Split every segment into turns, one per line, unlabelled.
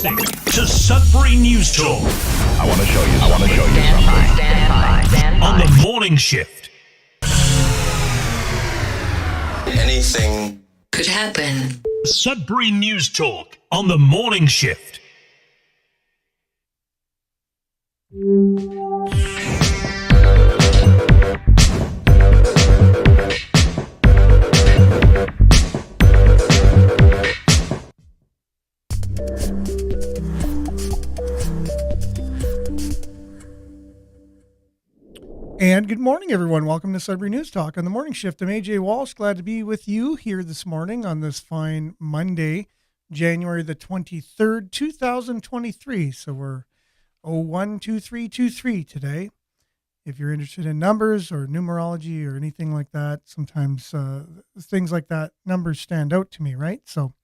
listening to Sudbury News Talk.
I want to show you something.
Stand by. On the morning shift.
Anything could happen.
Sudbury News Talk on the morning shift.
And good morning, everyone. Welcome to Sudbury News Talk on the morning shift. I'm AJ Walsh. Glad to be with you here this morning on this fine Monday, January the 23rd, 2023. So we're 012323 today. If you're interested in numbers or numerology or anything like that, sometimes things like that, numbers stand out to me, right? So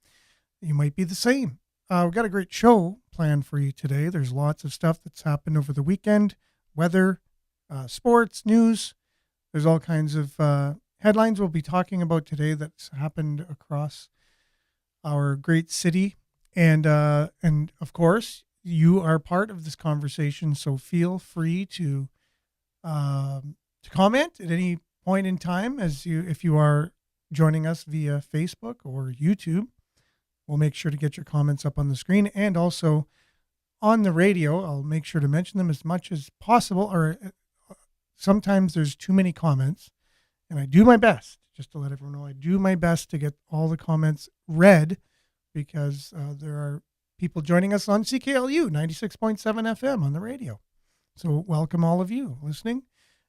you might be the same. We've got a great show planned for you today. There's lots of stuff that's happened over the weekend, weather, sports, news. There's all kinds of headlines we'll be talking about today that's happened across our great city. And of course, you are part of this conversation, so feel free to comment at any point in time if you are joining us via Facebook or YouTube. We'll make sure to get your comments up on the screen, and also on the radio. I'll make sure to mention them as much as possible, or sometimes there's too many comments, and I do my best, just to let everyone know, I do my best to get all the comments read, because there are people joining us on CKLU 96.7 FM on the radio. So welcome all of you listening,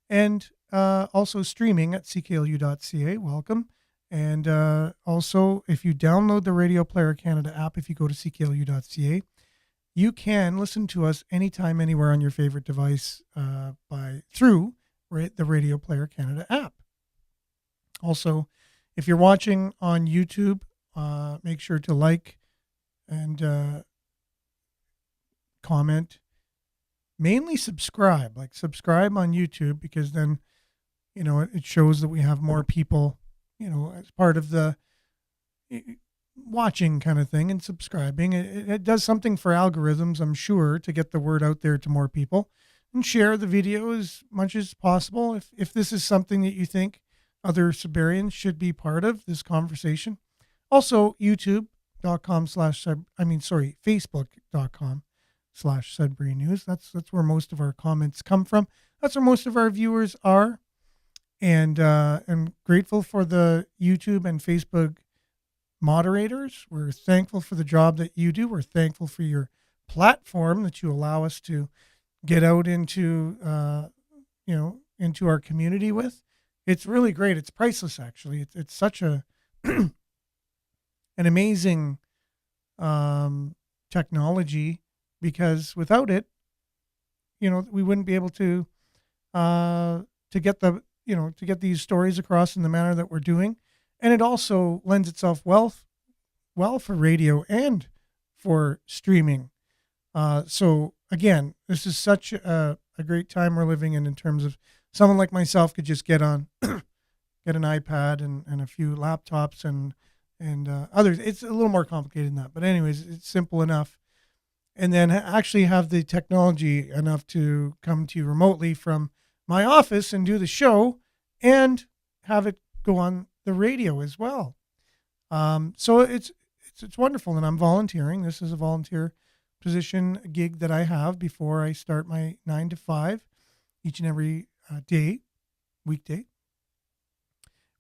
and also streaming at cklu.ca. Welcome. And also, if you download the Radio Player Canada app, if you go to cklu.ca, you can listen to us anytime, anywhere on your favorite device through the Radio Player Canada app. Also, if you're watching on YouTube, make sure to like and comment. Mainly subscribe. Subscribe on YouTube, because then, it shows that we have more people, as part of the watching kind of thing, and subscribing. It does something for algorithms, I'm sure, to get the word out there to more people, and share the video as much as possible. If this is something that you think other Sudburyans should be part of this conversation. Also, Facebook.com/Sudbury News. That's where most of our comments come from. That's where most of our viewers are. And I'm grateful for the YouTube and Facebook moderators. We're thankful for the job that you do. We're thankful for your platform that you allow us to get out into our community with. It's really great. It's priceless, actually. It's such an amazing technology, because without it, we wouldn't be able to get these stories across in the manner that we're doing. And it also lends itself well for radio and for streaming. So again, this is such a great time we're living in terms of someone like myself could just get on, get an iPad and a few laptops and others. It's a little more complicated than that, but anyways, it's simple enough. And then actually have the technology enough to come to you remotely from my office and do the show, and have it go on the radio as well. So it's wonderful, and I'm volunteering. This is a volunteer position gig that I have before I start my 9 to 5 each and every weekday,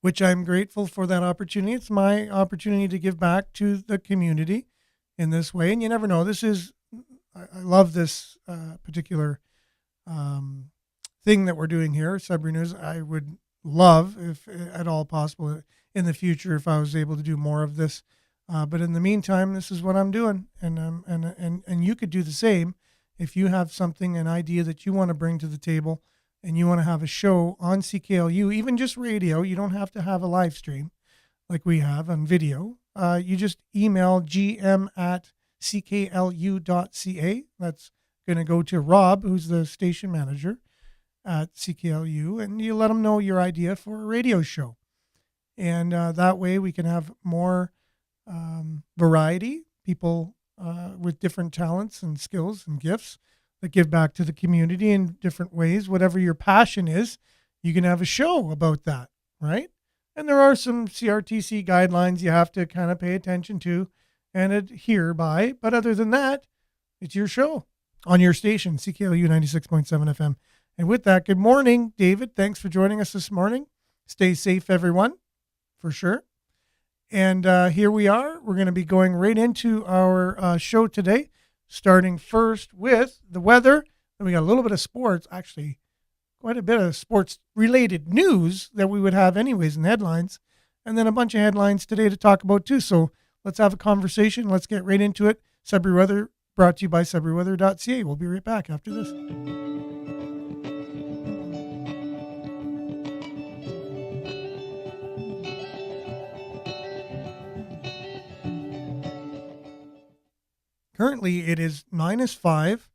which I'm grateful for that opportunity. It's my opportunity to give back to the community in this way. And you never know, I love this particular thing that we're doing here, Sudbury News. I would love, if at all possible in the future, if I was able to do more of this. But in the meantime, this is what I'm doing. And you could do the same if you have something, an idea that you want to bring to the table, and you want to have a show on CKLU, even just radio. You don't have to have a live stream like we have on video. You just email gm@cklu.ca. That's going to go to Rob, who's the station manager at CKLU, and you let them know your idea for a radio show. And that way we can have more variety, people with different talents and skills and gifts that give back to the community in different ways. Whatever your passion is, you can have a show about that, right? And there are some CRTC guidelines you have to kind of pay attention to and adhere by. But other than that, it's your show on your station, CKLU 96.7 FM. And with that, good morning, David. Thanks for joining us this morning. Stay safe, everyone, for sure. And here we are. We're going to be going right into our show today, starting first with the weather. Then we got a little bit of sports, actually quite a bit of sports-related news that we would have anyways in headlines, and then a bunch of headlines today to talk about too. So let's have a conversation. Let's get right into it. Sudbury Weather brought to you by SudburyWeather.ca. We'll be right back after this. Currently, it is -5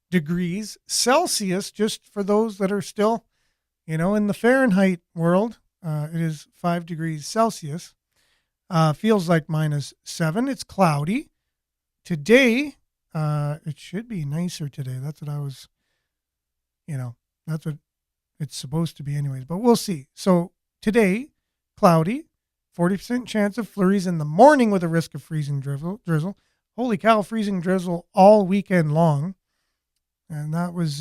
degrees Celsius, just for those that are still, in the Fahrenheit world. It is 5 degrees Celsius. Feels like -7. It's cloudy. Today, it should be nicer today. That's what I was, that's what it's supposed to be anyways, but we'll see. So today, cloudy, 40% chance of flurries in the morning with a risk of freezing drizzle. Holy cow, freezing drizzle all weekend long. And that was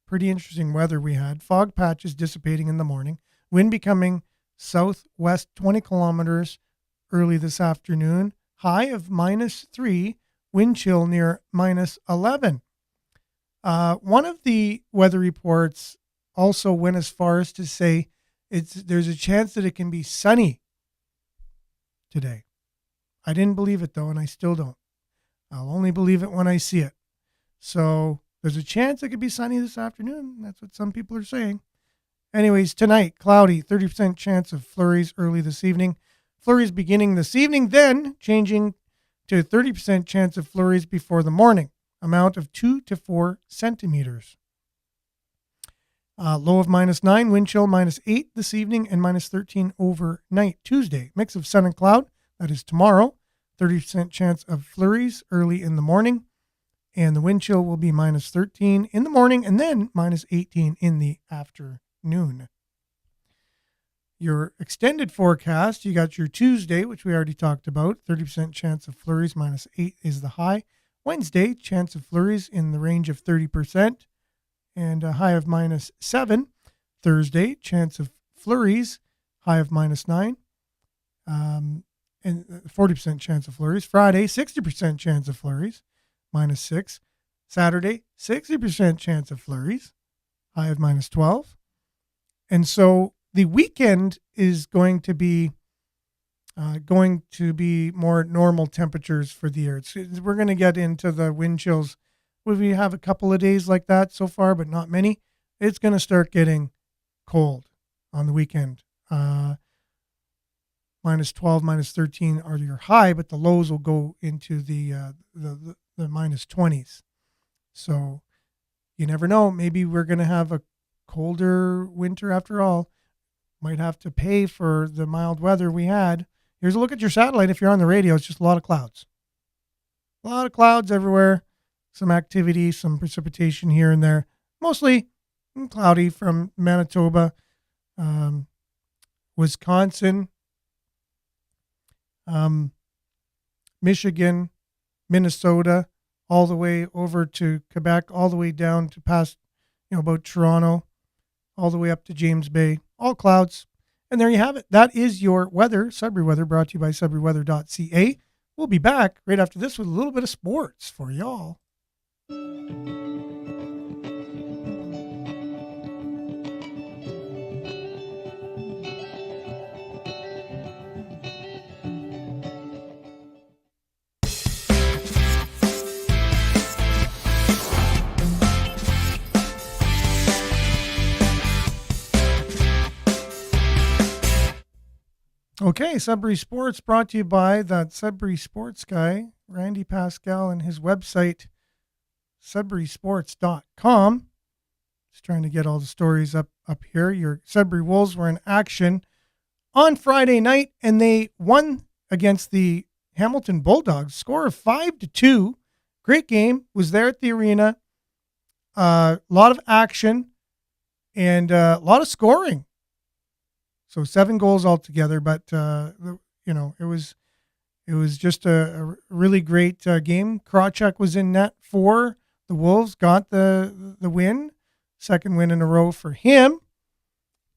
pretty interesting weather we had. Fog patches dissipating in the morning. Wind becoming southwest 20 kilometers early this afternoon. High of -3. Wind chill near -11. One of the weather reports also went as far as to say there's a chance that it can be sunny today. I didn't believe it though, and I still don't. I'll only believe it when I see it. So there's a chance it could be sunny this afternoon. That's what some people are saying. Anyways, tonight, cloudy, 30% chance of flurries early this evening. Flurries beginning this evening, then changing to 30% chance of flurries before the morning. Amount of 2 to 4 centimeters. Low of -9, wind chill -8 this evening and -13 overnight. Tuesday, mix of sun and cloud. That is tomorrow. 30% chance of flurries early in the morning, and the wind chill will be -13 in the morning and then -18 in the afternoon. Your extended forecast, you got your Tuesday, which we already talked about, 30% chance of flurries, -8 is the high. Wednesday, chance of flurries in the range of 30% and a high of -7. Thursday, chance of flurries, high of -9. And 40% chance of flurries. Friday, 60% chance of flurries, -6. Saturday, 60% chance of flurries, high of -12. And so the weekend is going to be more normal temperatures for the year. We're going to get into the wind chills. We have a couple of days like that so far, but not many. It's going to start getting cold on the weekend. -12, -13 are your high, but the lows will go into the -20s. So you never know. Maybe we're going to have a colder winter after all. Might have to pay for the mild weather we had. Here's a look at your satellite. If you're on the radio, it's just a lot of clouds. A lot of clouds everywhere. Some activity, some precipitation here and there. Mostly cloudy from Manitoba, Wisconsin, Michigan, Minnesota, all the way over to Quebec, all the way down to past, about Toronto, all the way up to James Bay, all clouds. And there you have it. That is your weather, Sudbury Weather, brought to you by SudburyWeather.ca. We'll be back right after this with a little bit of sports for y'all. Okay, Sudbury Sports brought to you by that Sudbury Sports guy, Randy Pascal, and his website, sudburysports.com. Just trying to get all the stories up here. Your Sudbury Wolves were in action on Friday night, and they won against the Hamilton Bulldogs. Score of 5-2 great game. Was there at the arena. A lot of action and a lot of scoring. So 7 goals altogether, but it was just a really great game. Krawcheck was in net for the Wolves, got the win, second win in a row for him.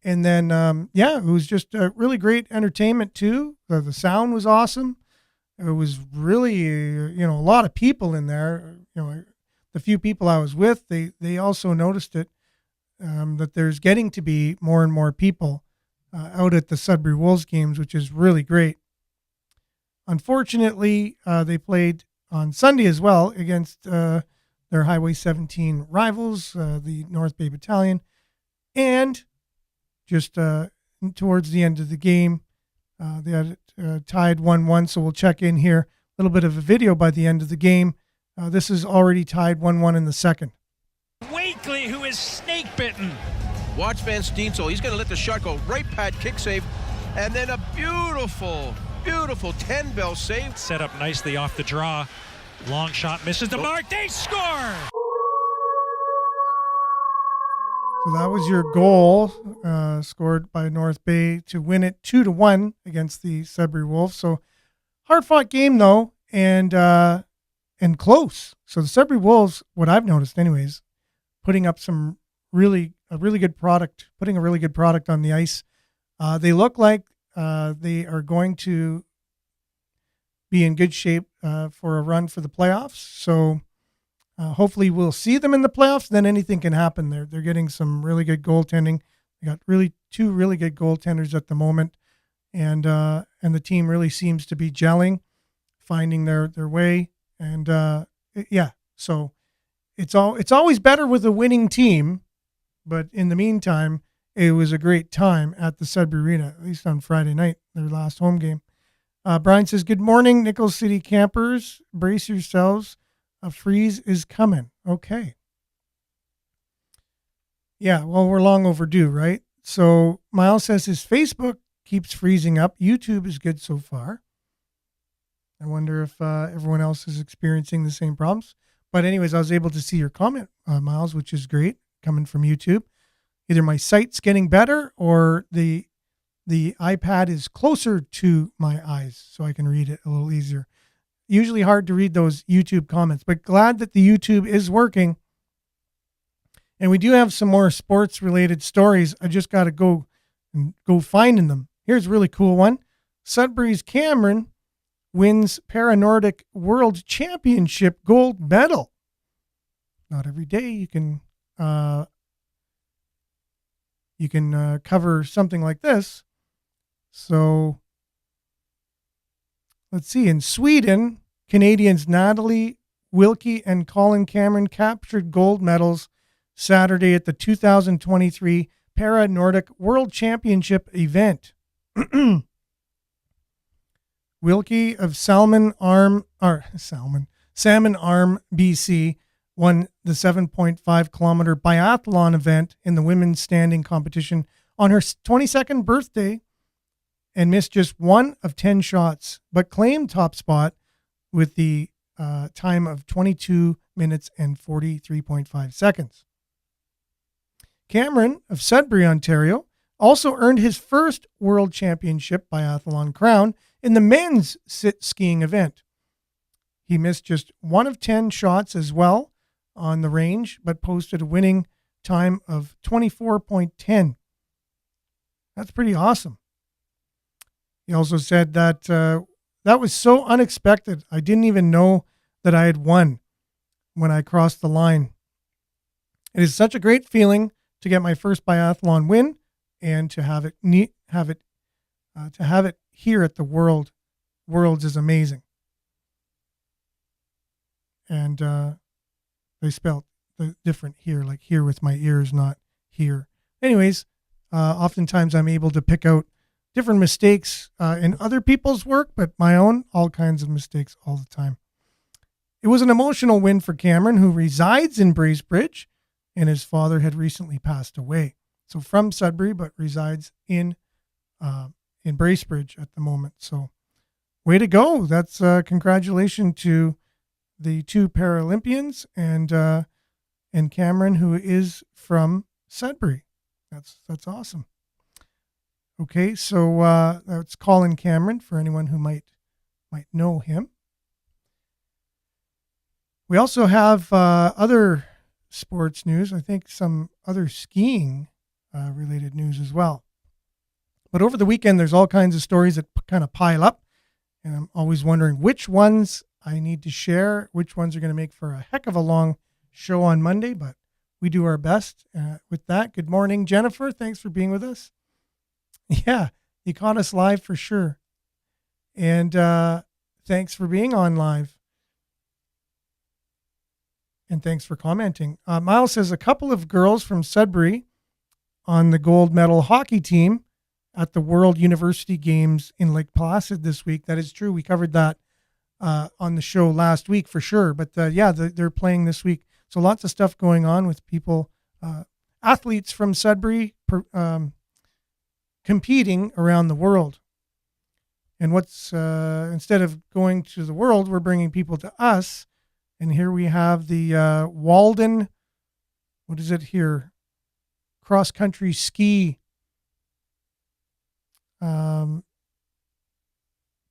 And then, it was just a really great entertainment too. The sound was awesome. It was really, a lot of people in there. The few people I was with, they also noticed it, that there's getting to be more and more people out at the Sudbury Wolves games, which is really great. Unfortunately, they played on Sunday as well against their Highway 17 rivals, the North Bay Battalion. And just towards the end of the game, they had it tied 1-1. So we'll check in here. A little bit of a video by the end of the game. This is already tied 1-1 in the second.
Wakely, who is snake bitten.
Watch Van Steensel. He's going to let the shot go right pad kick save. And then a beautiful 10-bell save.
Set up nicely off the draw. Long shot misses the mark. They score!
So that was your goal, scored by North Bay to win it 2-1 against the Sudbury Wolves. So hard-fought game though, and close. So the Sudbury Wolves, what I've noticed anyways, putting up a really good product on the ice. They look like they are going to be in good shape for a run for the playoffs. So hopefully we'll see them in the playoffs. Then anything can happen. They're getting some really good goaltending. They got two really good goaltenders at the moment, and the team really seems to be gelling, finding their way. And so it's always better with a winning team. But in the meantime, it was a great time at the Sudbury Arena, at least on Friday night, their last home game. Brian says, good morning, Nichols City campers. Brace yourselves. A freeze is coming. Okay. Yeah, well, we're long overdue, right? So Miles says his Facebook keeps freezing up. YouTube is good so far. I wonder if everyone else is experiencing the same problems. But anyways, I was able to see your comment, Miles, which is great, coming from YouTube. Either my sight's getting better or the iPad is closer to my eyes so I can read it a little easier. Usually hard to read those YouTube comments, but glad that the YouTube is working. And we do have some more sports related stories. I just got to go finding them. Here's a really cool one. Sudbury's Cameron wins Para-Nordic World Championship gold medal. Not every day you can cover something like this. So let's see. In Sweden, Canadians Natalie Wilkie and Colin Cameron captured gold medals Saturday at the 2023 Para-Nordic World Championship event. Wilkie of Salmon Arm, BC, won the 7.5 kilometer biathlon event in the women's standing competition on her 22nd birthday and missed just 1 of 10 shots, but claimed top spot with the time of 22 minutes and 43.5 seconds. Cameron of Sudbury, Ontario, also earned his first World Championship biathlon crown in the men's skiing event. He missed just 1 of 10 shots as well on the range, but posted a winning time of 24.10. That's pretty awesome. He also said that that was so unexpected. I didn't even know that I had won when I crossed the line. It is such a great feeling to get my first biathlon win and to have it here at the Worlds is amazing. And they spelled the different here, like here with my ears, not here. Anyways, oftentimes I'm able to pick out different mistakes in other people's work, but my own, all kinds of mistakes all the time. It was an emotional win for Cameron, who resides in Bracebridge, and his father had recently passed away. So from Sudbury, but resides in Bracebridge at the moment. So way to go. That's congratulations to the two Paralympians and Cameron, who is from Sudbury. That's awesome. Okay, so that's Colin Cameron for anyone who might know him. We also have other sports news. I think some other skiing related news as well. But over the weekend, there's all kinds of stories that kind of pile up, and I'm always wondering which ones I need to share, which ones are going to make for a heck of a long show on Monday, but we do our best with that. Good morning, Jennifer. Thanks for being with us. Yeah, you caught us live for sure. And thanks for being on live. And thanks for commenting. Miles says a couple of girls from Sudbury on the gold medal hockey team at the World University Games in Lake Placid this week. That is true. We covered that on the show last week for sure. But yeah, they're playing this week. So lots of stuff going on with people, athletes from Sudbury competing around the world. And what's instead of going to the world, we're bringing people to us. And here we have the Walden, what is it here? Cross-country ski.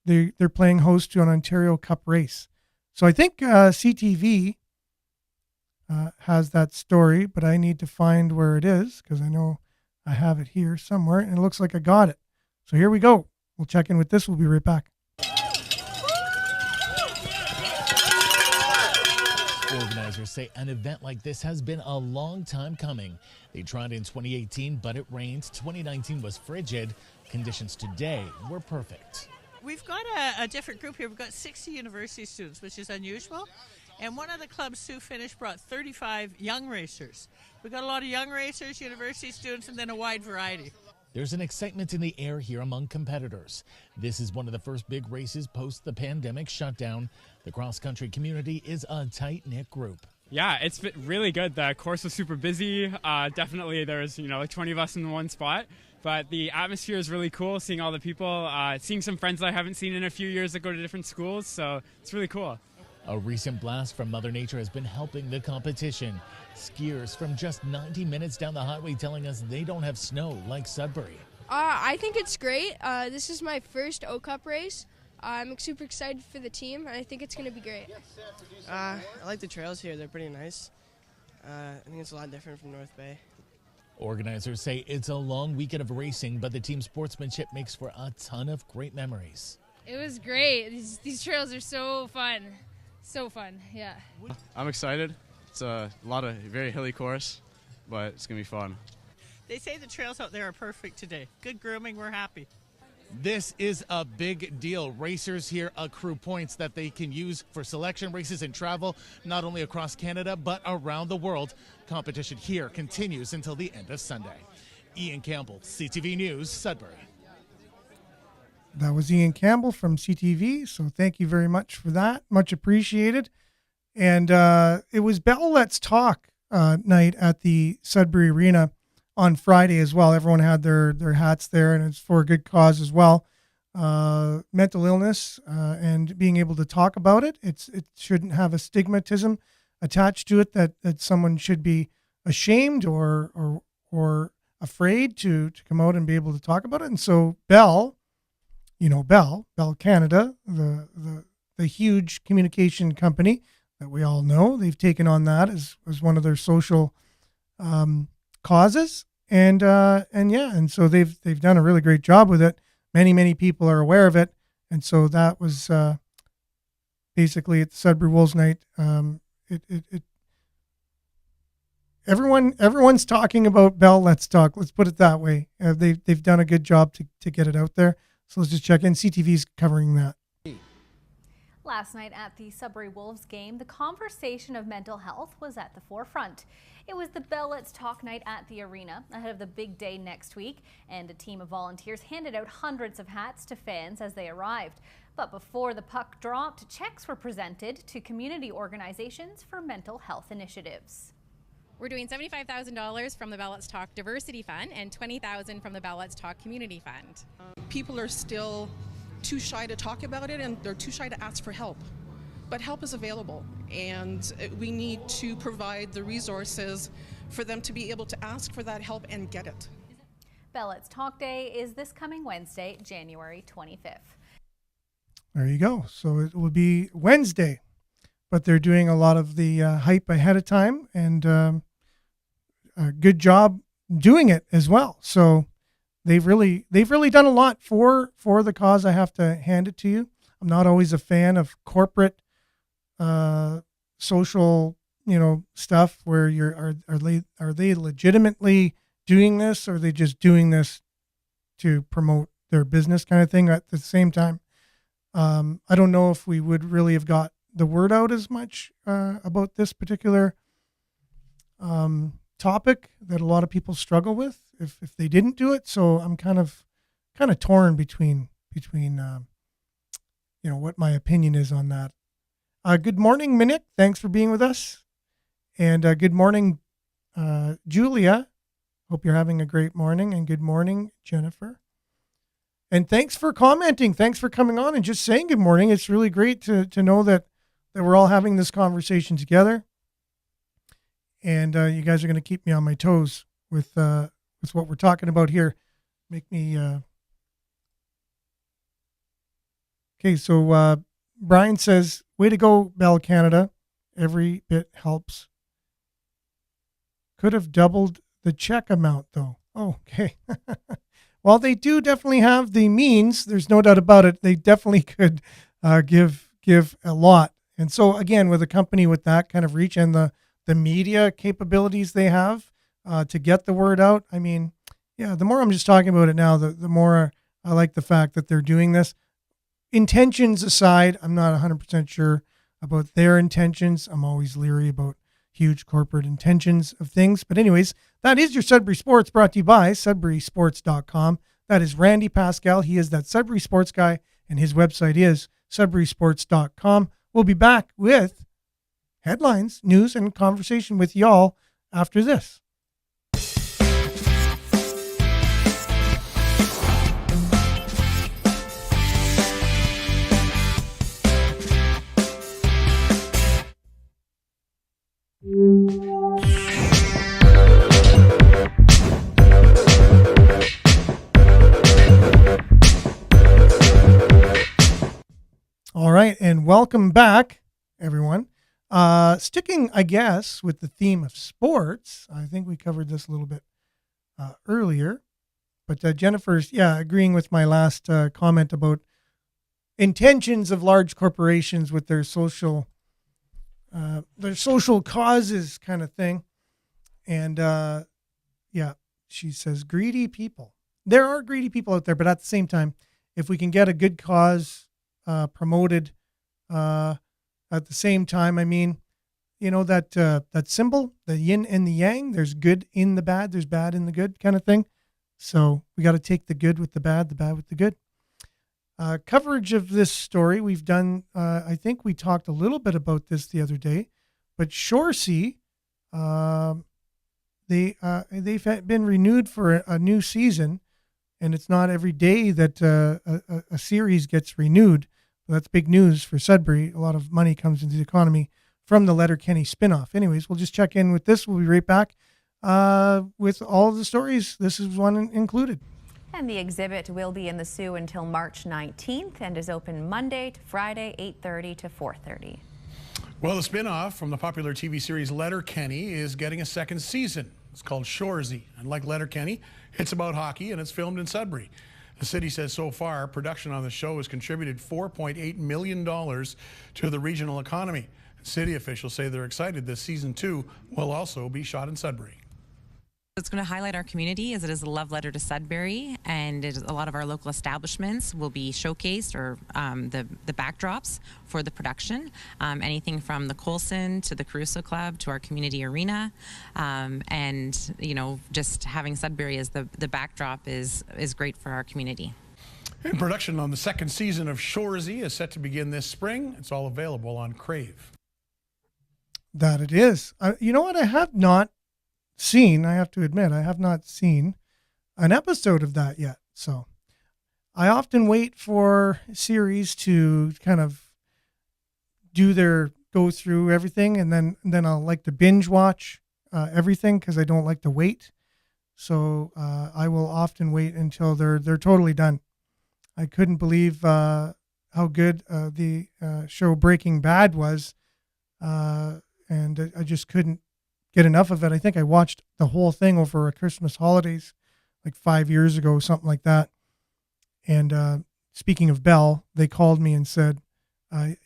They're playing host to an Ontario Cup race. So I think CTV has that story, but I need to find where it is because I know I have it here somewhere, and it looks like I got it. So here we go. We'll check in with this. We'll be right back.
Organizers say an event like this has been a long time coming. They tried in 2018, but it rained. 2019 was frigid. Conditions today were perfect.
We've got a different group here. We've got 60 university students, which is unusual. And one of the clubs, Sioux Finish, brought 35 young racers. We've got a lot of young racers, university students, and then a wide variety.
There's an excitement in the air here among competitors. This is one of the first big races post the pandemic shutdown. The cross-country community is a tight-knit group.
Yeah, it's really good. The course was super busy. Definitely there's, like 20 of us in one spot. But the atmosphere is really cool, seeing all the people, seeing some friends that I haven't seen in a few years that go to different schools. So it's really cool.
A recent blast from Mother Nature has been helping the competition. Skiers from just 90 minutes down the highway telling us they don't have snow like Sudbury.
I think it's great. This is my first O-Cup race. I'm super excited for the team. I think it's going to be great.
I like the trails here. They're pretty nice. I think it's a lot different from North Bay.
Organizers say it's a long weekend of racing, but the team sportsmanship makes for a ton of great memories.
It was great. These trails are so fun. So fun, yeah.
I'm excited. It's a very hilly course, but it's going to be fun.
They say the trails out there are perfect today. Good grooming, we're happy.
This is a big deal. Racers here accrue points that they can use for selection races and travel, not only across Canada, but around the world. Competition here continues until the end of Sunday. Ian Campbell, CTV News, Sudbury.
That was Ian Campbell from CTV, so thank you very much for that. Much appreciated. And it was Bell Let's Talk night at the Sudbury Arena on Friday as well. Everyone had their hats there, and it's for a good cause as well. Mental illness and being able to talk about it. It shouldn't have a stigmatism attached to it that someone should be ashamed or afraid to come out and be able to talk about it. And so Bell Canada, the huge communication company that we all know, they've taken on that as one of their social causes. And so they've done a really great job with it. Many people are aware of it. And so that was basically at the Sudbury Wolves night. Everyone's talking about Bell Let's Talk. Let's put it that way. They've done a good job to get it out there. So let's just check in. CTV's covering that.
Last night at the Sudbury Wolves game, the conversation of mental health was at the forefront. It was the Bell Let's Talk night at the arena ahead of the big day next week, and a team of volunteers handed out hundreds of hats to fans as they arrived. But before the puck dropped, checks were presented to community organizations for mental health initiatives.
We're doing $75,000 from the Bell Let's Talk Diversity Fund and $20,000 from the Bell Let's Talk Community Fund.
People are still too shy to talk about it, and they're too shy to ask for help. but help is available, and we need to provide the resources for them to be able to ask for that help and get it.
Bell-Let's Talk Day is this coming Wednesday, January 25th.
There you go. So it will be Wednesday, but they're doing a lot of the hype ahead of time, and a good job doing it as well. So they've really done a lot for the cause. I have to hand it to you. I'm not always a fan of corporate social, stuff where are they legitimately doing this, or are they just doing this to promote their business kind of thing? At the same time, I don't know if we would really have got the word out as much about this particular topic that a lot of people struggle with if they didn't do it. So I'm kind of torn between what my opinion is on that. Good morning, Minik. Thanks for being with us. And good morning, Julia. Hope you're having a great morning. And good morning, Jennifer. And thanks for commenting. Thanks for coming on and just saying good morning. It's really great to know that we're all having this conversation together. And you guys are going to keep me on my toes with what we're talking about here. Make me... Okay, so Brian says, way to go, Bell Canada. Every bit helps. Could have doubled the check amount, though. Oh, okay. Well, they do definitely have the means. There's no doubt about it. They definitely could give a lot. And so, again, with a company with that kind of reach and the media capabilities they have to get the word out, I mean, yeah, the more I'm just talking about it now, the more I like the fact that they're doing this. Intentions aside, I'm not 100% sure about their intentions. I'm always leery about huge corporate intentions of things. But anyways, that is your Sudbury Sports, brought to you by SudburySports.com. That is Randy Pascal. He is that Sudbury Sports guy, and his website is SudburySports.com. We'll be back with headlines, news, and conversation with y'all after this. All right, and welcome back, everyone. Sticking, I guess, with the theme of sports, I think we covered this a little bit earlier, but Jennifer's, agreeing with my last comment about intentions of large corporations with their social causes kind of thing. And she says, greedy people. There are greedy people out there, but at the same time, if we can get a good cause promoted at the same time, I mean, that symbol, the yin and the yang, there's good in the bad, there's bad in the good kind of thing. So we got to take the good with the bad with the good. Coverage of this story we've done, I think we talked a little bit about this the other day, but Shoresy, they've been renewed for a new season, and it's not every day that a series gets renewed. That's big news for Sudbury. A lot of money comes into the economy from the Letterkenny spinoff. Anyways, we'll just check in with this. We'll be right back with all of the stories. This is one included.
And the exhibit will be in the Sioux until March 19th and is open Monday to Friday, 8:30 to 4:30.
Well, the spinoff from the popular TV series Letterkenny is getting a second season. It's called Shoresy. And like Letterkenny, it's about hockey and it's filmed in Sudbury. The city says so far, production on the show has contributed $4.8 million to the regional economy. City officials say they're excited this season 2 will also be shot in Sudbury.
It's going to highlight our community as it is a love letter to Sudbury, and a lot of our local establishments will be showcased, or the backdrops for the production. Anything from the Colson to the Caruso Club to our community arena, and just having Sudbury as the backdrop is great for our community.
And production on the second season of Shoresy is set to begin this spring. It's all available on Crave.
That it is. You know what? I have not seen, I have to admit, I have not seen an episode of that yet. So I often wait for series to kind of go through everything, and then I'll like to binge watch everything because I don't like to wait. So I will often wait until they're totally done. I couldn't believe how good the show Breaking Bad was, and I just couldn't get enough of it. I think I watched the whole thing over a Christmas holidays like 5 years ago, something like that. And speaking of Bell, they called me and said,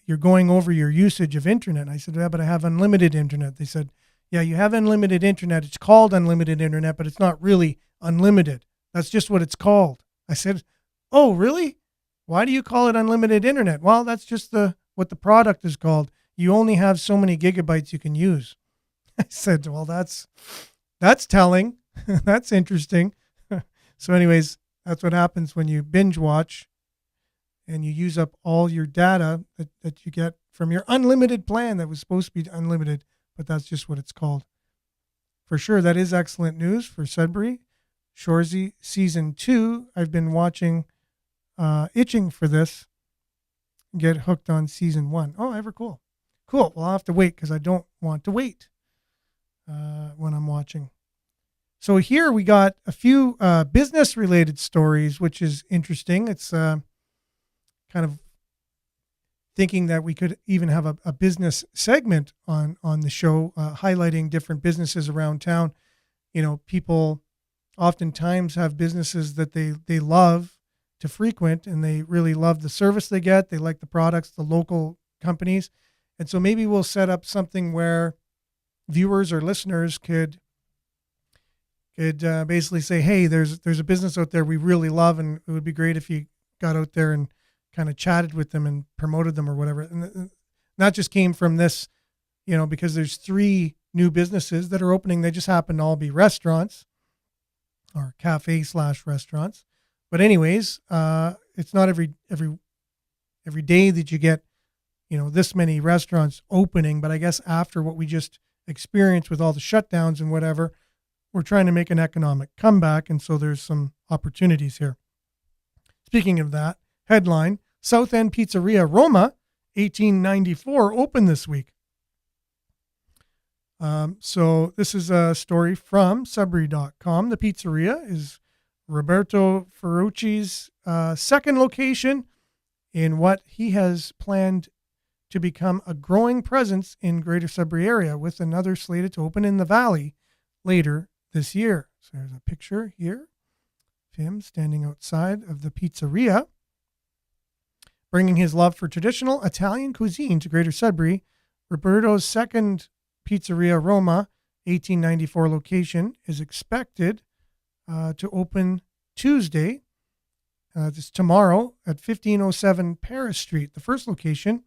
you're going over your usage of internet. I said, yeah, but I have unlimited internet. They said, yeah, you have unlimited internet. It's called unlimited internet, but it's not really unlimited. That's just what it's called. I said, oh, really? Why do you call it unlimited internet? Well, that's just what the product is called. You only have so many gigabytes you can use. I said, well, that's telling. That's interesting. So anyways, that's what happens when you binge watch and you use up all your data that you get from your unlimited plan that was supposed to be unlimited, but that's just what it's called. For sure, that is excellent news for Sudbury. Shoresy Season 2, I've been watching, itching for this, get hooked on Season 1. Oh, ever cool. Cool, well, I'll have to wait because I don't want to wait when I'm watching. So here we got a few business-related stories, which is interesting. It's kind of thinking that we could even have a business segment on the show, highlighting different businesses around town. You know, people oftentimes have businesses that they love to frequent, and they really love the service they get. They like the products, the local companies. And so maybe we'll set up something where viewers or listeners could basically say, hey, there's a business out there we really love, and it would be great if you got out there and kind of chatted with them and promoted them or whatever. And that just came from this, you know, because there's 3 new businesses that are opening. They just happen to all be restaurants or cafe/restaurants. But anyways, it's not every day that you get, you know, this many restaurants opening. But I guess after what we just experienced with all the shutdowns and whatever, we're trying to make an economic comeback. And so there's some opportunities here. Speaking of that, headline, South End Pizzeria Roma, 1894, opened this week. So this is a story from Sudbury.com. The pizzeria is Roberto Ferrucci's second location in what he has planned to become a growing presence in Greater Sudbury area, with another slated to open in the Valley later this year. So there's a picture here of him standing outside of the pizzeria, bringing his love for traditional Italian cuisine to Greater Sudbury. Roberto's second Pizzeria Roma 1894 location is expected to open Tuesday. This tomorrow at 1507 Paris Street. The first location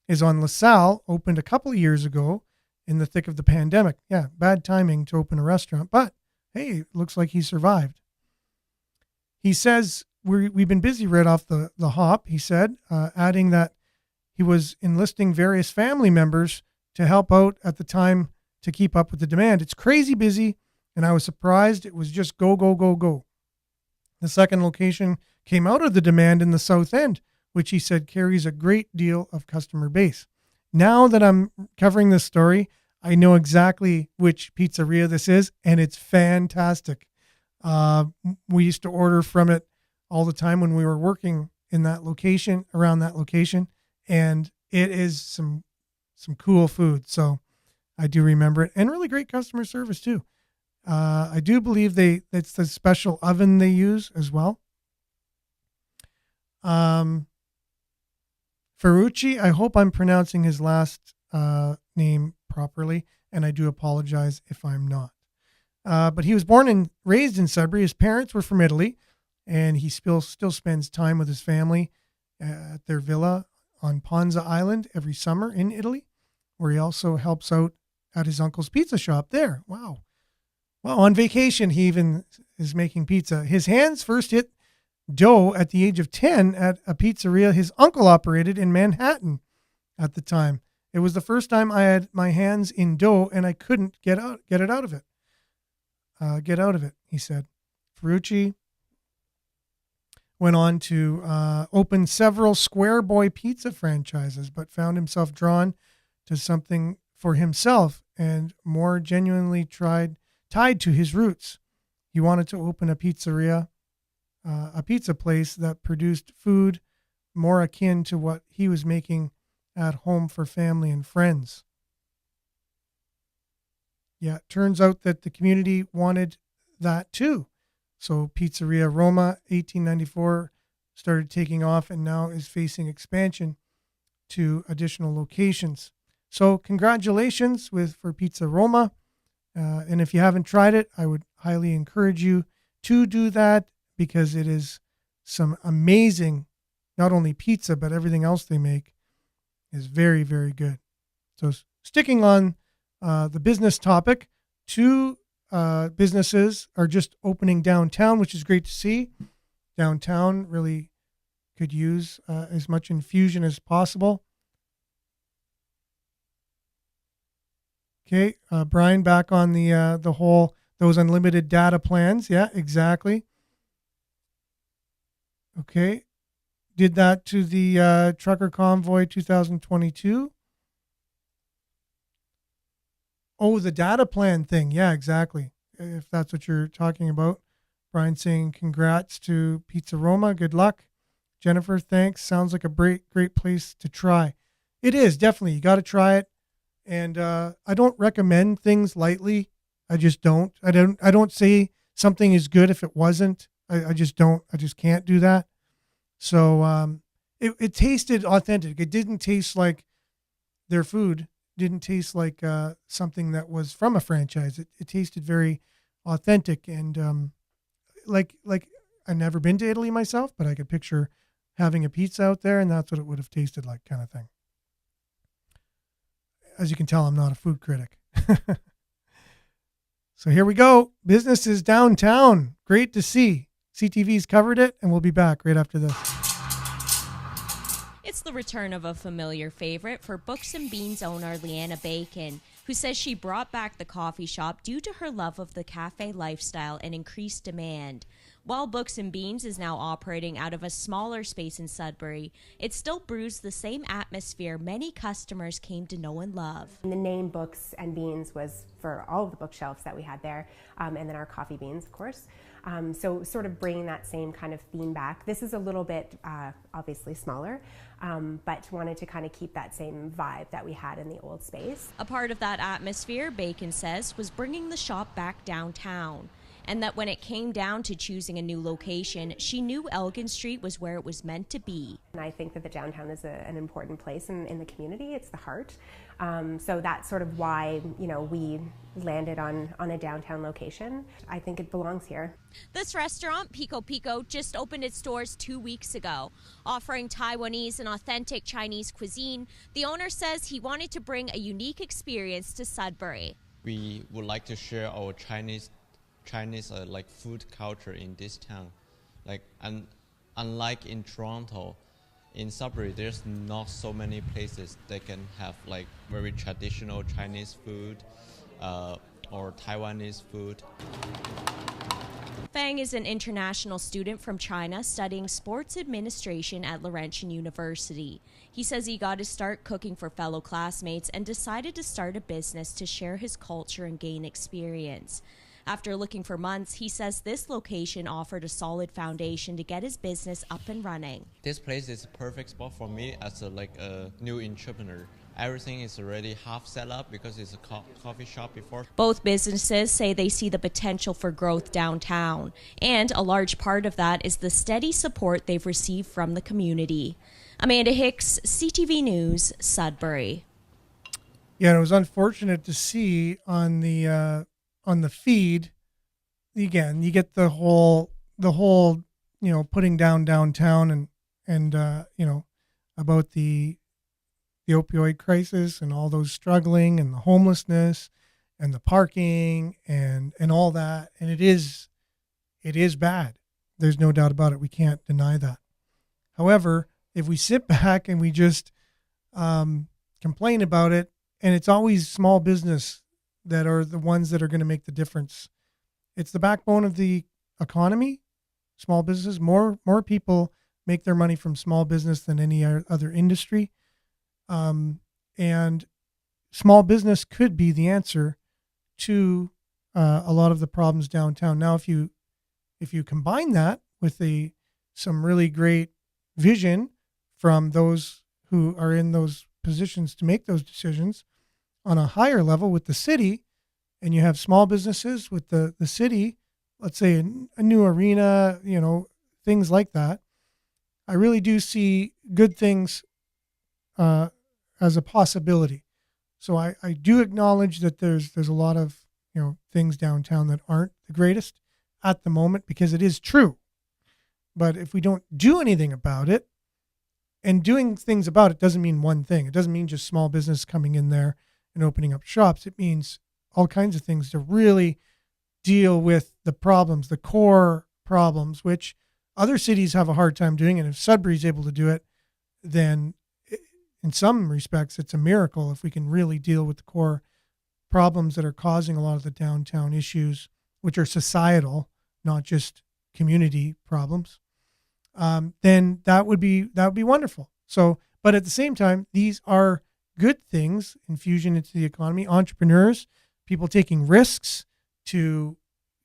is on LaSalle, opened a couple of years ago in the thick of the pandemic. Yeah, bad timing to open a restaurant, but hey, looks like he survived. He says, we've been busy right off the hop, he said, adding that he was enlisting various family members to help out at the time to keep up with the demand. It's crazy busy, and I was surprised it was just go, go, go, go. The second location came out of the demand in the South End, which he said carries a great deal of customer base. Now that I'm covering this story, I know exactly which pizzeria this is, and it's fantastic. We used to order from it all the time when we were working in that location, around that location, and it is some cool food. So I do remember it, and really great customer service too. I do believe it's the special oven they use as well. Ferrucci, I hope I'm pronouncing his last name properly, and I do apologize if I'm not. But he was born and raised in Sudbury. His parents were from Italy, and he still spends time with his family at their villa on Ponza Island every summer in Italy, where he also helps out at his uncle's pizza shop there. Wow. Well, on vacation, he even is making pizza. His hands first hit dough at the age of 10 at a pizzeria his uncle operated in Manhattan at the time. It was the first time I had my hands in dough, and I couldn't get it out of it. He said. Ferrucci went on to open several Square Boy pizza franchises, but found himself drawn to something for himself and more genuinely tied to his roots. He wanted to open a pizzeria, a pizza place that produced food more akin to what he was making at home for family and friends. Yeah, it turns out that the community wanted that too. So Pizzeria Roma, 1894, started taking off and now is facing expansion to additional locations. So congratulations for Pizza Roma. And if you haven't tried it, I would highly encourage you to do that because it is some amazing, not only pizza, but everything else they make is very, very good. So sticking on the business topic, two businesses are just opening downtown, which is great to see. Downtown really could use as much infusion as possible. Okay, Brian, back on the whole, those unlimited data plans. Yeah, exactly. Okay. Did that to the Trucker Convoy 2022. Oh, the data plan thing. Yeah, exactly. If that's what you're talking about. Brian saying congrats to Pizza Roma. Good luck. Jennifer, thanks. Sounds like a great place to try. It is, definitely. You got to try it. And I don't recommend things lightly. I just don't. I don't say something is good if it wasn't. I just don't. I just can't do that. So it tasted authentic. It didn't taste like their food. Didn't taste like something that was from a franchise. It tasted very authentic and like I've never been to Italy myself, but I could picture having a pizza out there, and that's what it would have tasted like, kind of thing. As you can tell, I'm not a food critic. So here we go. Business is downtown. Great to see. CTV's covered it, and we'll be back right after this.
It's the return of a familiar favorite for Books and Beans owner Leanna Bacon, who says she brought back the coffee shop due to her love of the cafe lifestyle and increased demand. While Books and Beans is now operating out of a smaller space in Sudbury, it still brews the same atmosphere many customers came to know and love.
The name Books and Beans was for all of the bookshelves that we had there, and then our coffee beans, of course. So sort of bringing that same kind of theme back. This is a little bit obviously smaller, but wanted to kind of keep that same vibe that we had in the old space.
A part of that atmosphere, Bacon says, was bringing the shop back downtown. And that when it came down to choosing a new location, she knew Elgin Street was where it was meant to be.
And I think that the downtown is an important place in the community. It's the heart. So that's sort of why, we landed on a downtown location. I think it belongs here.
This restaurant, Pico Pico, just opened its doors 2 weeks ago. Offering Taiwanese and authentic Chinese cuisine, the owner says he wanted to bring a unique experience to Sudbury.
We would like to share our Chinese like food culture in this town. And unlike in Toronto, in Sudbury there's not so many places that can have like very traditional Chinese food or Taiwanese food.
Fang is an international student from China studying sports administration at Laurentian University. He says he got his start cooking for fellow classmates and decided to start a business to share his culture and gain experience. After looking for months, he says this location offered a solid foundation to get his business up and running.
This place is a perfect spot for me as a new entrepreneur. Everything is already half set up because it's a coffee shop before.
Both businesses say they see the potential for growth downtown, and a large part of that is the steady support they've received from the community. Amanda Hicks, CTV News, Sudbury.
Yeah, it was unfortunate to see on the feed. Again, you get the whole putting down downtown and about the opioid crisis and all those struggling and the homelessness and the parking and all that. And it is bad. There's no doubt about it. We can't deny that. However, if we sit back and we just complain about it, and it's always small business that are the ones that are going to make the difference. It's the backbone of the economy. small businesses. More people make their money from small business than any other industry. And small business could be the answer to a lot of the problems downtown. Now, if you combine that with some really great vision from those who are in those positions to make those decisions on a higher level with the city, and you have small businesses with the city, let's say a new arena, things like that, I really do see good things as a possibility. So I do acknowledge that there's a lot of things downtown that aren't the greatest at the moment, because it is true. But if we don't do anything about it, and doing things about it doesn't mean one thing. It doesn't mean just small business coming in there and opening up shops. It means all kinds of things to really deal with the problems, the core problems, which other cities have a hard time doing. And if Sudbury's able to do it, then in some respects, it's a miracle if we can really deal with the core problems that are causing a lot of the downtown issues, which are societal, not just community problems. Then that would be wonderful. So, but at the same time, these are good things, infusion into the economy, entrepreneurs, people taking risks to,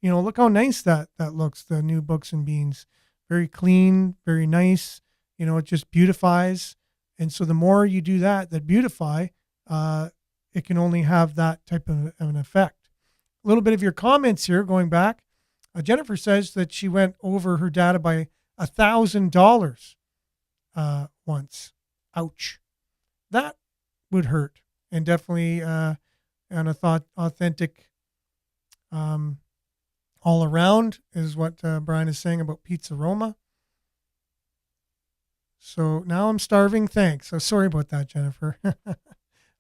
look how nice that looks, the new Books and Beans, very clean, very nice, it just beautifies. And so the more you do that beautify, it can only have that type of an effect. A little bit of your comments here, going back. Jennifer says that she went over her data by $1,000 once. Ouch. That would hurt. And definitely on a authentic all around is what Brian is saying about Pizza Roma. So now I'm starving. Thanks. So sorry about that, Jennifer.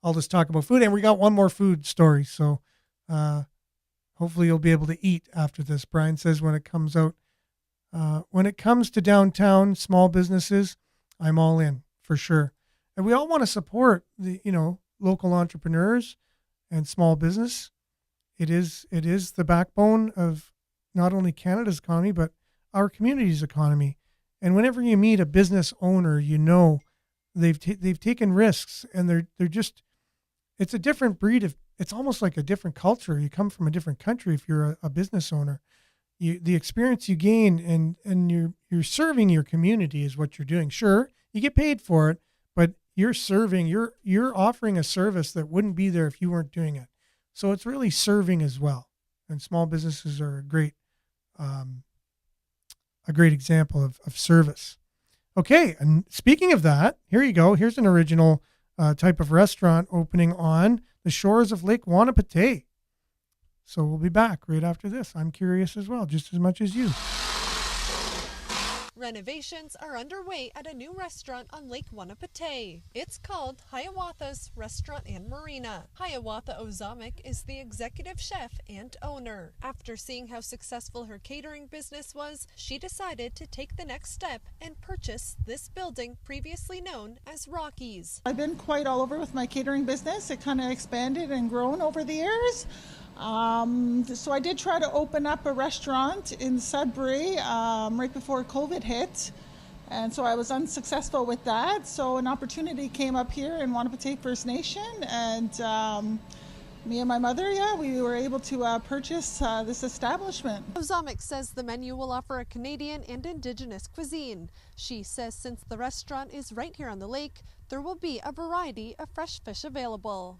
I'll just talk about food. And we got one more food story. So hopefully you'll be able to eat after this. Brian says when it comes out, when it comes to downtown small businesses, I'm all in for sure. And we all want to support the, local entrepreneurs and small business. It is the backbone of not only Canada's economy, but our community's economy. And whenever you meet a business owner, they've taken risks, and they're just, it's a different breed of, it's almost like a different culture. You come from a different country if you're a business owner. The experience you gain and you're serving your community is what you're doing. Sure, you get paid for it, but you're serving, you're offering a service that wouldn't be there if you weren't doing it. So it's really serving as well. And small businesses are a great example of service. Okay, and speaking of that, here you go. Here's an original type of restaurant opening on the shores of Lake Wanapitei. So we'll be back right after this. I'm curious as well, just as much as you.
Renovations are underway at a new restaurant on Lake Wanapitei. It's called Hiawatha's Restaurant and Marina. Hiawatha Ozamic is the executive chef and owner. After seeing how successful her catering business was, she decided to take the next step and purchase this building previously known as Rocky's.
I've been quite all over with my catering business. It kind of expanded and grown over the years. So I did try to open up a restaurant in Sudbury right before COVID hit, and so I was unsuccessful with that. So an opportunity came up here in Wanapitei First Nation, and me and my mother, we were able to purchase this establishment.
Ozamic says the menu will offer a Canadian and Indigenous cuisine. She says since the restaurant is right here on the lake, there will be a variety of fresh fish available.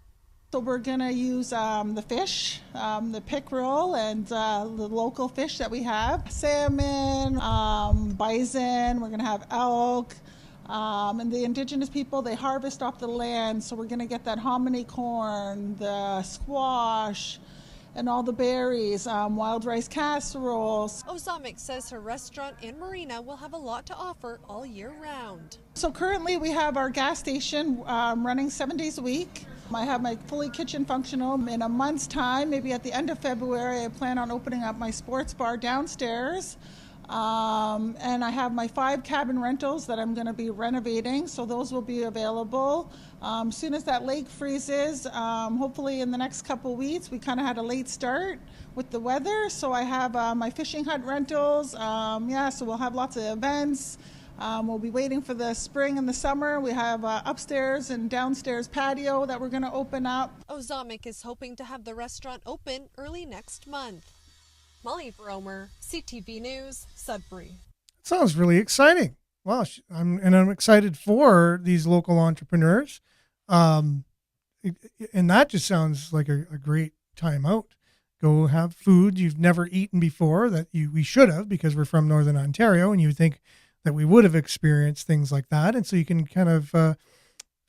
So we're going to use the fish, the pickerel, and the local fish that we have. Salmon, bison, we're going to have elk. And the Indigenous people, they harvest off the land, so we're going to get that hominy corn, the squash, and all the berries, wild rice casseroles.
Ozamic says her restaurant and marina will have a lot to offer all year round.
So currently we have our gas station running 7 days a week. I have my fully kitchen functional. In a month's time, maybe at the end of February, I plan on opening up my sports bar downstairs. And I have my 5 cabin rentals that I'm going to be renovating, so those will be available. Soon as that lake freezes, hopefully in the next couple weeks. We kind of had a late start with the weather, so I have my fishing hut rentals. So we'll have lots of events. We'll be waiting for the spring and the summer. We have upstairs and downstairs patio that we're going to open up.
Ozamic is hoping to have the restaurant open early next month. Molly Bromer, CTV News, Sudbury.
Sounds really exciting. Wow, I'm excited for these local entrepreneurs. And that just sounds like a great time out. Go have food you've never eaten before that we should have, because we're from Northern Ontario, and you would think that we would have experienced things like that. And so you can kind of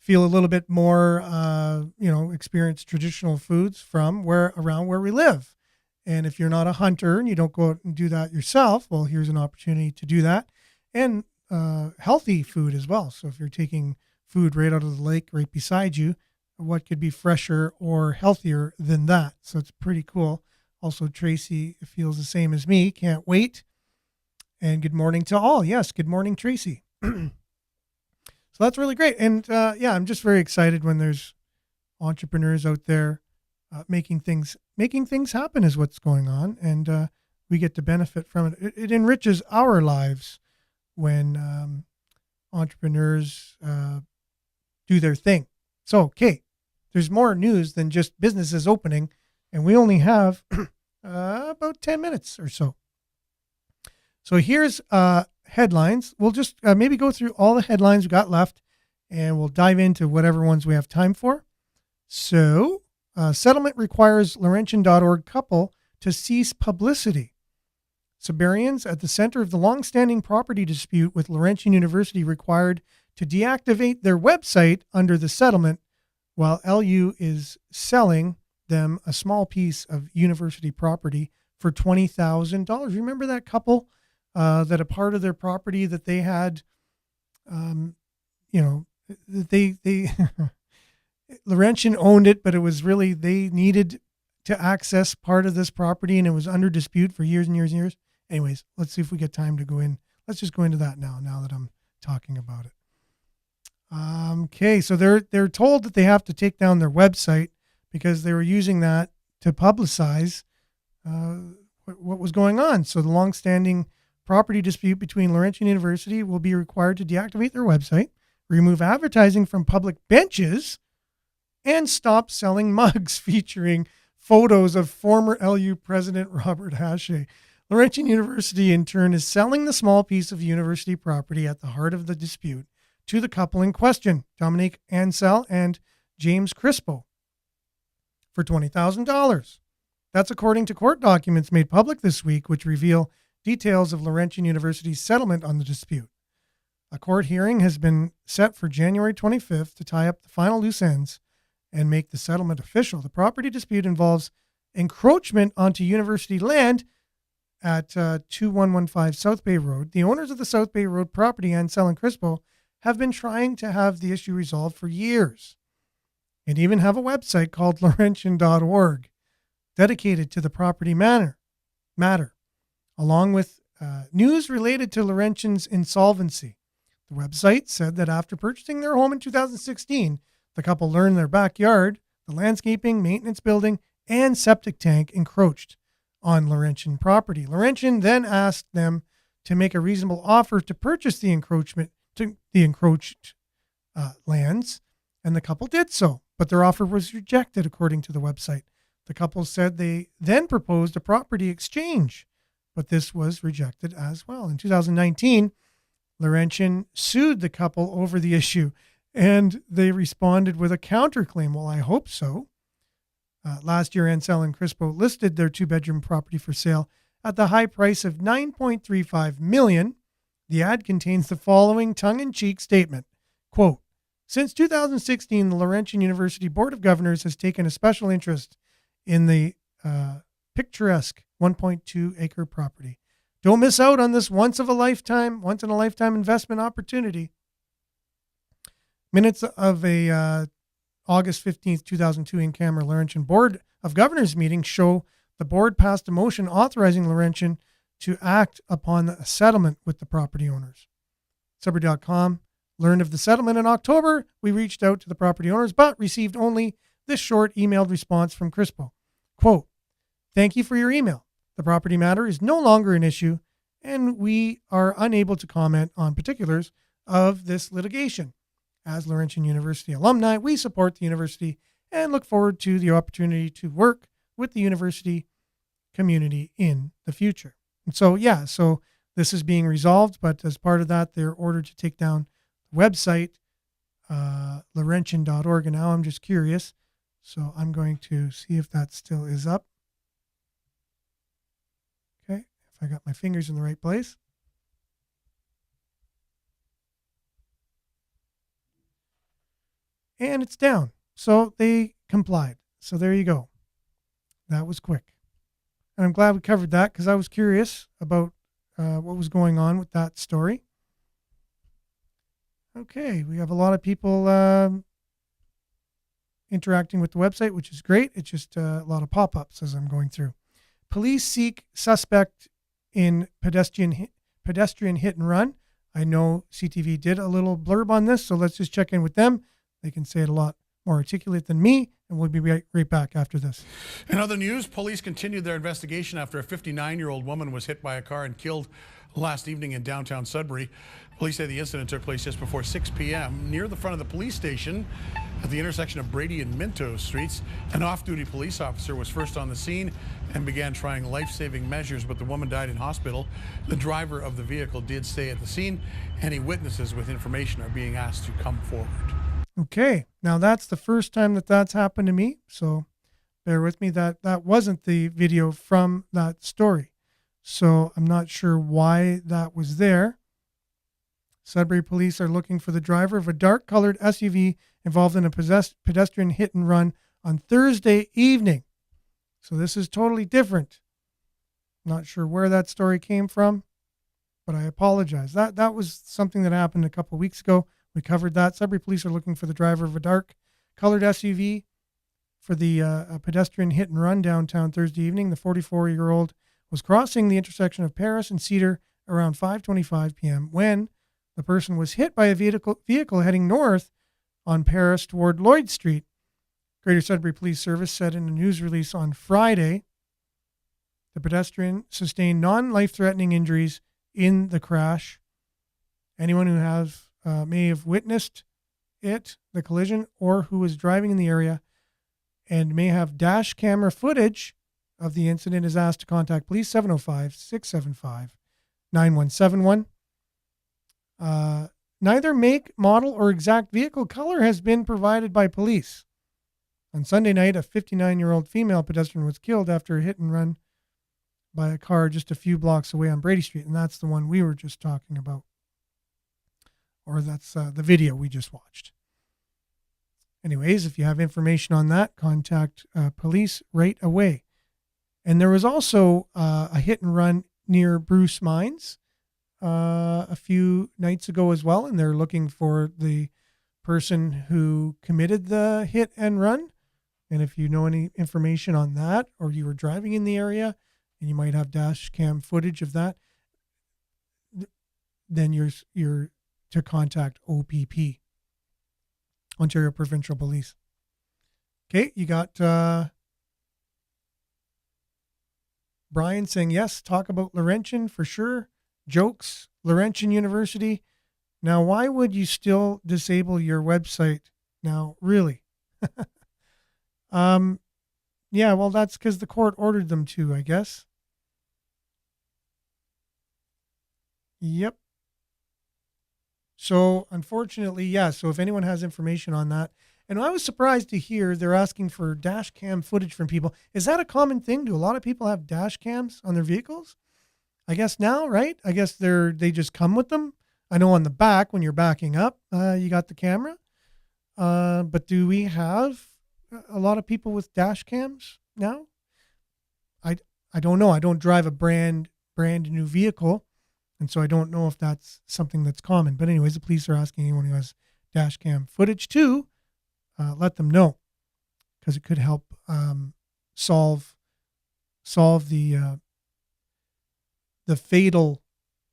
feel a little bit more, experience traditional foods from around where we live. And if you're not a hunter and you don't go out and do that yourself, well, here's an opportunity to do that. And healthy food as well. So if you're taking food right out of the lake right beside you, what could be fresher or healthier than that? So it's pretty cool. Also, Tracy feels the same as me. Can't wait. And good morning to all. Yes, good morning, Tracy. So that's really great. And I'm just very excited when there's entrepreneurs out there making things happen is what's going on. And we get to benefit from it. It enriches our lives when entrepreneurs do their thing. So, Kate, there's more news than just businesses opening, and we only have about 10 minutes or so. So here's headlines. We'll just maybe go through all the headlines we got left, and we'll dive into whatever ones we have time for. So, settlement requires Laurentian.org couple to cease publicity. Sudburyans at the center of the long-standing property dispute with Laurentian University required to deactivate their website under the settlement, while LU is selling them a small piece of university property for $20,000. Remember that couple that a part of their property that they had, they Laurentian owned it, but it was really they needed to access part of this property, and it was under dispute for years and years and years. Anyways, let's see if we get time to go in. Let's just go into that now that I'm talking about it. Okay, so they're told that they have to take down their website because they were using that to publicize what was going on. So the longstanding property dispute between Laurentian University will be required to deactivate their website, remove advertising from public benches, and stop selling mugs featuring photos of former LU President Robert Hache. Laurentian University, in turn, is selling the small piece of university property at the heart of the dispute to the couple in question, Dominique Ansel and James Crispo, for $20,000. That's according to court documents made public this week, which reveal details of Laurentian University's settlement on the dispute. A court hearing has been set for January 25th to tie up the final loose ends and make the settlement official. The property dispute involves encroachment onto university land at 2115 South Bay Road. The owners of the South Bay Road property, Ansel and Crispo, have been trying to have the issue resolved for years and even have a website called Laurentian.org dedicated to the property matter, along with news related to Laurentian's insolvency. The website said that after purchasing their home in 2016, the couple learned their backyard, the landscaping, maintenance building, and septic tank encroached on Laurentian property. Laurentian then asked them to make a reasonable offer to purchase the encroached lands, and the couple did so, but their offer was rejected, according to the website. The couple said they then proposed a property exchange, but this was rejected as well. In 2019, Laurentian sued the couple over the issue, and they responded with a counterclaim. Well, I hope so. Last year, Ansel and Crispo listed their two-bedroom property for sale at the high price of $9.35 million. The ad contains the following tongue-in-cheek statement, quote, "Since 2016, the Laurentian University Board of Governors has taken a special interest in the picturesque 1.2-acre property. Don't miss out on this once-in-a-lifetime investment opportunity." Minutes of a August 15th, 2002 in-camera Laurentian Board of Governors meeting show the board passed a motion authorizing Laurentian to act upon a settlement with the property owners. Sudbury.com learned of the settlement in October. We reached out to the property owners, but received only this short emailed response from Crispo. Quote, "Thank you for your email. The property matter is no longer an issue, and we are unable to comment on particulars of this litigation. As Laurentian University alumni, we support the university and look forward to the opportunity to work with the university community in the future." And so, so this is being resolved, but as part of that, they're ordered to take down the website, laurentian.org. And now I'm just curious. So I'm going to see if that still is up. Okay, if I got my fingers in the right place. And it's down. So they complied. So there you go. That was quick. And I'm glad we covered that because I was curious about what was going on with that story. Okay, we have a lot of people interacting with the website, which is great. It's just a lot of pop-ups as I'm going through. Police seek suspect in pedestrian hit and run. I know CTV did a little blurb on this, so let's just check in with them. They can say it a lot more articulate than me, and we'll be right back after this.
In other news, police continued their investigation after a 59-year-old woman was hit by a car and killed last evening in downtown Sudbury. Police say the incident took place just before 6 p.m. near the front of the police station at the intersection of Brady and Minto Streets. An off-duty police officer was first on the scene and began trying life-saving measures, but the woman died in hospital. The driver of the vehicle did stay at the scene. Any witnesses with information are being asked to come forward.
Okay, now that's the first time that that's happened to me, so bear with me. That wasn't the video from that story, so I'm not sure why that was there. Sudbury police are looking for the driver of a dark-colored SUV involved in a pedestrian hit and run on Thursday evening. So this is totally different. Not sure where that story came from, but I apologize. That was something that happened a couple of weeks ago. We covered that. Sudbury police are looking for the driver of a dark-colored SUV for the pedestrian hit and run downtown Thursday evening. The 44-year-old was crossing the intersection of Paris and Cedar around 5:25 p.m. when the person was hit by a vehicle heading north on Paris toward Lloyd Street. Greater Sudbury Police Service said in a news release on Friday, the pedestrian sustained non-life-threatening injuries in the crash. Anyone who may have witnessed the collision, or who was driving in the area and may have dash camera footage of the incident is asked to contact police 705-675-9171. Neither make, model, or exact vehicle color has been provided by police. On Sunday night, a 59-year-old female pedestrian was killed after a hit and run by a car just a few blocks away on Brady Street, and that's the one we were just talking about. Or that's the video we just watched. Anyways, if you have information on that, contact police right away. And there was also a hit and run near Bruce Mines a few nights ago as well, and they're looking for the person who committed the hit and run. And if you know any information on that, or you were driving in the area and you might have dash cam footage of that, then you're to contact OPP, Ontario Provincial Police. Okay, you got Brian saying, yes, talk about Laurentian for sure. Jokes, Laurentian University. Now, why would you still disable your website now? Really? Yeah, well, that's because the court ordered them to, I guess. Yep. So, unfortunately, yeah. So if anyone has information on that, and I was surprised to hear they're asking for dash cam footage from people. Is that a common thing? Do a lot of people have dash cams on their vehicles? I guess now, right? I guess they just come with them. I know on the back, when you're backing up, you got the camera. But do we have a lot of people with dash cams now? I don't know. I don't drive a brand new vehicle, and so I don't know if that's something that's common. But anyways, the police are asking anyone who has dash cam footage to let them know, because it could help solve the the fatal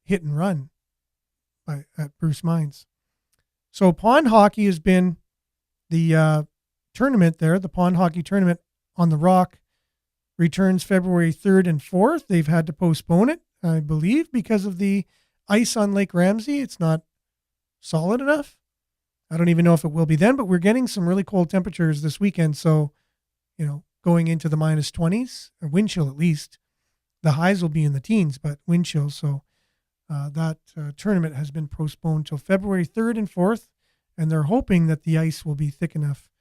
hit and run at Bruce Mines. So pond hockey has been the tournament there. The pond hockey tournament on the Rock returns February 3rd and 4th. They've had to postpone it, I believe, because of the ice on Lake Ramsey. It's not solid enough. I don't even know if it will be then, but we're getting some really cold temperatures this weekend. So, going into the minus 20s, or wind chill at least. The highs will be in the teens, but wind chill. So that tournament has been postponed till February 3rd and 4th, and they're hoping that the ice will be thick enough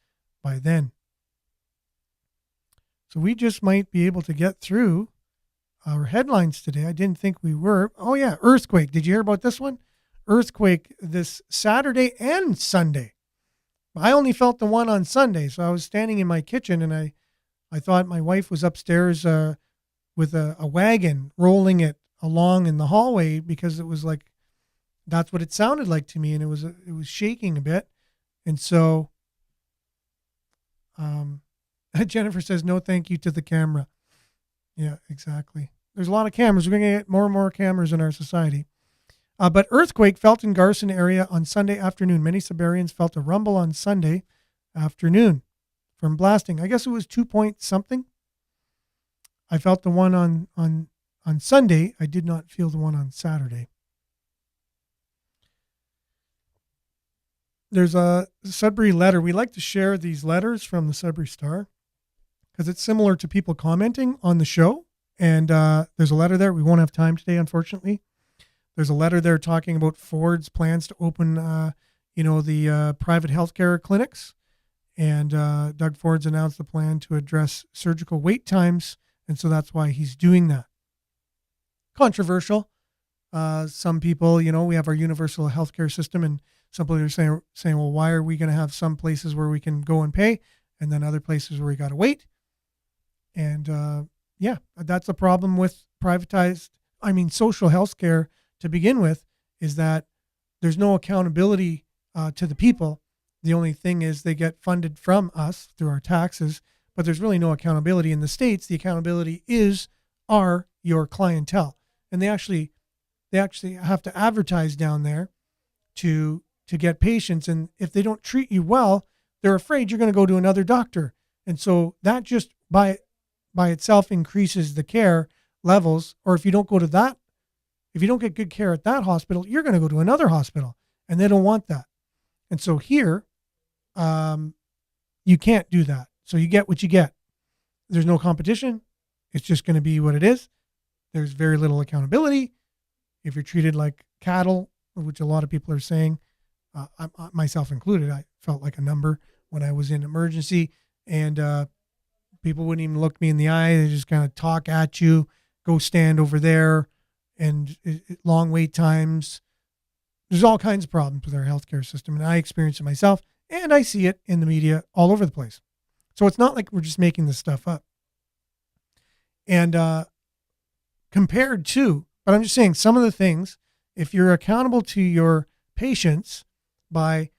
by then. So we just might be able to get through our headlines today. I didn't think we were. Oh, yeah, earthquake. Did you hear about this one? Earthquake this Saturday and Sunday. I only felt the one on Sunday, so I was standing in my kitchen, and I thought my wife was upstairs with a wagon rolling it along in the hallway, because it was like, that's what it sounded like to me, and it was shaking a bit. And so Jennifer says, no thank you to the camera. Yeah, exactly. There's a lot of cameras. We're going to get more and more cameras in our society. But earthquake felt in Garson area on Sunday afternoon. Many Sudburyans felt a rumble on Sunday afternoon from blasting. I guess it was 2 point something. I felt the one on Sunday. I did not feel the one on Saturday. There's a Sudbury letter. We like to share these letters from the Sudbury Star because it's similar to people commenting on the show. And there's a letter there. We won't have time today, unfortunately. There's a letter there talking about Ford's plans to open, the private healthcare clinics. And Doug Ford's announced the plan to address surgical wait times. And so that's why he's doing that. Controversial. Some people, we have our universal healthcare system, and some people are saying, well, why are we going to have some places where we can go and pay and then other places where we got to wait? And that's a problem with social healthcare to begin with, is that there's no accountability to the people. The only thing is they get funded from us through our taxes, but there's really no accountability in the States. The accountability are your clientele. And they actually have to advertise down there to get patients. And if they don't treat you well, they're afraid you're going to go to another doctor. And so that just by itself increases the care levels. Or if you don't get good care at that hospital, you're going to go to another hospital, and they don't want that. And so here, you can't do that. So you get what you get. There's no competition. It's just going to be what it is. There's very little accountability. If you're treated like cattle, which a lot of people are saying, myself included, I felt like a number when I was in emergency, and people wouldn't even look me in the eye. They just kind of talk at you, go stand over there, and long wait times. There's all kinds of problems with our healthcare system, and I experience it myself, and I see it in the media all over the place. So it's not like we're just making this stuff up. And compared to, but I'm just saying some of the things, if you're accountable to your patients by,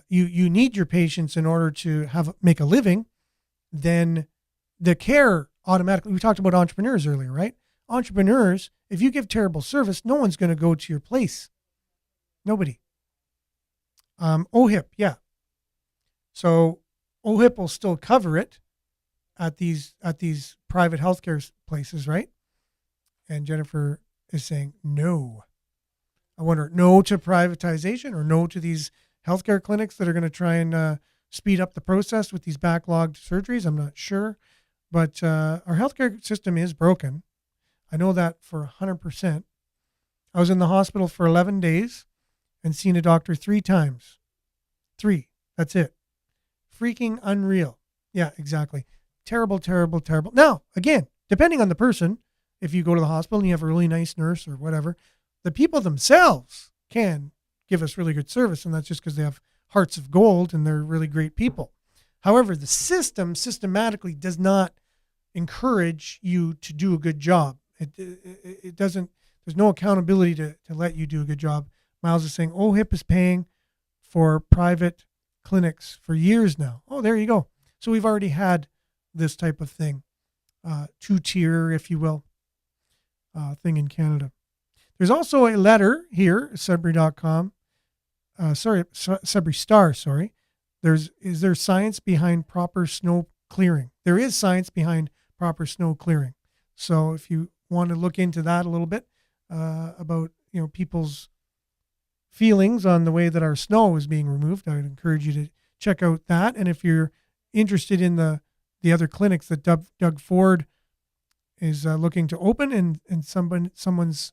you need your patients in order to make a living, then the care automatically, we talked about entrepreneurs earlier, right? Entrepreneurs, if you give terrible service, no one's going to go to your place. Nobody. OHIP, yeah. So OHIP will still cover it at these private healthcare places, right? And Jennifer is saying no. I wonder, no to privatization or no to these healthcare clinics that are going to try and speed up the process with these backlogged surgeries? I'm not sure. But our healthcare system is broken. I know that for 100%. I was in the hospital for 11 days and seen a doctor 3 times. 3. That's it. Freaking unreal. Yeah, exactly. Terrible, terrible, terrible. Now, again, depending on the person, if you go to the hospital and you have a really nice nurse or whatever, the people themselves can give us really good service, and that's just because they have hearts of gold and they're really great people. However, the system systematically does not encourage you to do a good job. It doesn't, there's no accountability to let you do a good job. Miles is saying, OHIP is paying for private clinics for years now. Oh, there you go. So we've already had this type of thing, 2-tier, if you will. thing in Canada. There's also a letter here, Sudbury.com. Sudbury Star, sorry. Is there science behind proper snow clearing? There is science behind proper snow clearing. So if you want to look into that a little bit, about, people's feelings on the way that our snow is being removed, I would encourage you to check out that. And if you're interested in the other clinics that Doug Ford is looking to open and someone's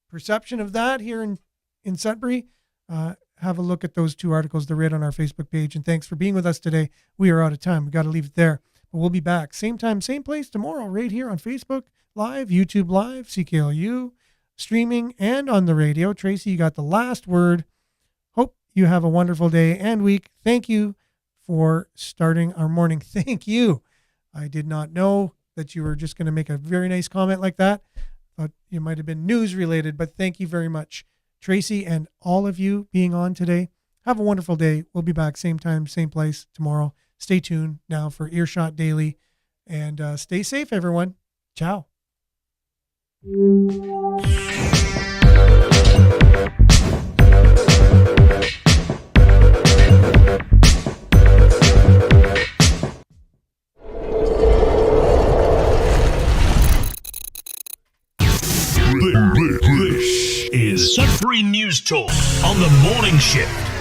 perception of that here in Sudbury, have a look at those two articles. They're right on our Facebook page. And thanks for being with us today. We are out of time. We got to leave it there. But we'll be back same time, same place tomorrow, right here on Facebook Live, YouTube Live, CKLU, streaming, and on the radio. Tracy, you got the last word. Hope you have a wonderful day and week. Thank you for starting our morning. Thank you. I did not know that you were just going to make a very nice comment like that. Thought you might have been news related, but thank you very much, Tracy, and all of you being on today. Have a wonderful day. We'll be back same time, same place tomorrow. Stay tuned now for Earshot Daily, and stay safe, everyone. Ciao.
This is Sudbury News Talk on the morning shift.